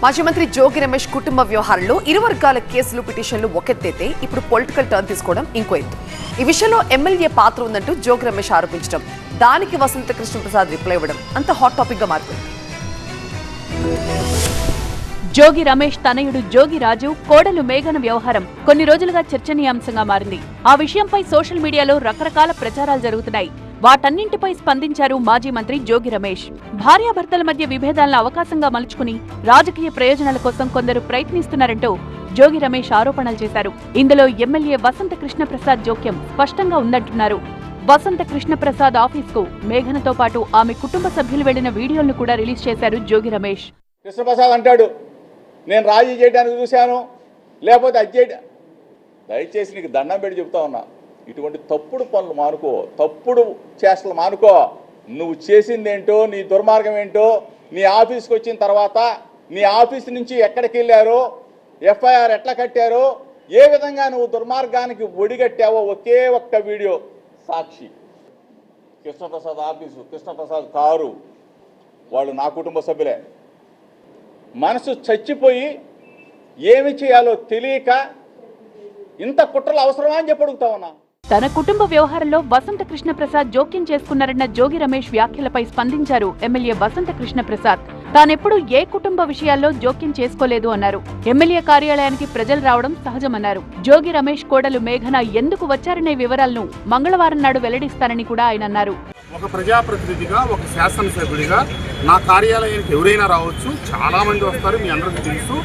మాజీ మంత్రి జోగి రమేష్ కుటుంబ వ్యవహారంలో ఇరు వర్గాల కేసులు పిటిషన్లు ఒకెత్తైతే ఇప్పుడు పొలిటికల్ టర్న్ తీసుకోవడం ఇంకో ఎత్తు. ఈ విషయంలో ఎమ్మెల్యే పాత్ర ఉందంటూ జోగి రమేష్ ఆరోపించడం, దానికి వసంత కృష్ణప్రసాద్ రిప్లై ఇవ్వడం అంత హాట్ టాపిక్ గా మారిపోయింది. జోగి రమేష్ తనయుడు జోగి రాజు, కోడలు మేఘన వ్యవహారం కొన్ని రోజులుగా చర్చనీయాంశంగా మారింది. ఆ విషయంపై సోషల్ మీడియాలో రకరకాల ప్రచారాలు జరుగుతున్నాయి. వాటన్నింటిపై స్పందించారు మాజీ మంత్రి జోగి రమేష్. భార్యాభర్తల మధ్య విభేదాలను అవకాశంగా మలుచుకుని రాజకీయ ప్రయోజనాల కోసం కొందరు ప్రయత్నిస్తున్నారంటూ జోగి రమేష్ ఆరోపణలు చేశారు. ఇందులో ఎమ్మెల్యే వసంత కృష్ణప్రసాద్ జోక్యం స్పష్టంగా ఉందంటున్నారు. వసంత కృష్ణప్రసాద్ ఆఫీస్కు మేఘనతో పాటు ఆమె కుటుంబ సభ్యులు వెళ్లిన వీడియోలను కూడా రిలీజ్ చేశారు జోగి రమేష్. కృష్ణప్రసాద్ అంటాడు, నేను రాజీ చేయడానికి చూశాను, లేకపోతే అది చేయడం. దయచేసి నీకు దండం పెట్టి చెబుతా ఉన్నా, ఇటువంటి తప్పుడు పనులు మానుకో, తప్పుడు చేష్టలు మానుకో. నువ్వు చేసిందేంటో, నీ దుర్మార్గం ఏంటో, నీ ఆఫీస్కి వచ్చిన తర్వాత నీ ఆఫీస్ నుంచి ఎక్కడికి వెళ్ళారో, ఎఫ్ఐఆర్ ఎట్లా కట్టారో, ఏ విధంగా నువ్వు దుర్మార్గానికి ఒడిగట్టావో ఒకే ఒక్క వీడియో సాక్షి. కృష్ణప్రసాద్ ఆఫీసు, కృష్ణప్రసాద్ కారు, వాళ్ళు నా కుటుంబ సభ్యులే. మనసు చచ్చిపోయి ఏమి చేయాలో తెలియక ఇంత కుట్రలు అవసరమా అని చెప్పి అడుగుతా ఉన్నా. తన కుటుంబ వ్యవహారంలో వసంత కృష్ణప్రసాద్ జోక్యం చేసుకున్నారన్న జోగి రమేష్ వ్యాఖ్యలపై స్పందించారు ఎమ్మెల్యే వసంత కృష్ణప్రసాద్. తానెప్పుడు ఏ కుటుంబ విషయాల్లో జోక్యం చేసుకోలేదు అన్నారు. ఎమ్మెల్యే కార్యాలయానికి ప్రజలు రావడం సహజమన్నారు. జోగి రమేష్ కోడలు మేఘన ఎందుకు వచ్చారనే వివరాలను మంగళవారం నాడు వెల్లడిస్తారని కూడా ఆయన అన్నారు. ఒక ప్రజాప్రతినిధిగా, ఒక శాసనసభ్యుడిగా నా కార్యాలయానికి ఎవరైనా రావచ్చు, చాలా మంది వస్తారు, మీ అందరికీ తెలుసు.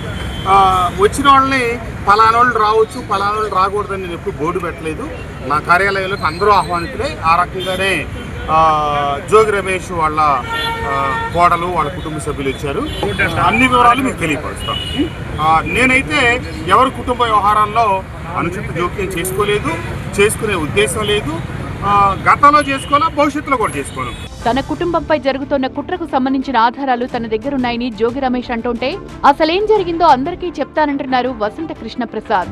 వచ్చిన వాళ్ళని పలానా వాళ్ళు రావచ్చు, పలానా వాళ్ళు రాకూడదని నేను ఎప్పుడు బోర్డు పెట్టలేదు. నా కార్యాలయంలోకి అందరూ ఆహ్వానితులే. ఆ రకంగానే జోగి రమేష్ వాళ్ళ కోడలు, వాళ్ళ కుటుంబ సభ్యులు ఇచ్చారు. అన్ని వివరాలు మీకు తెలియపరుస్తాను. నేనైతే ఎవరి కుటుంబ వ్యవహారాల్లో అనుచిత జోక్యం చేసుకోలేదు, చేసుకునే ఉద్దేశం లేదు. గతంలో చేసుకోవాలా, భవిష్యత్తులో కూడా చేసుకోను. తన కుటుంబంపై జరుగుతున్న కుట్రకు సంబంధించిన ఆధారాలు తన దగ్గరున్నాయని జోగి రమేష్ అంటుంటే అసలేం జరిగిందో అందరికీ చెప్తానంటున్నారు వసంత కృష్ణప్రసాద్.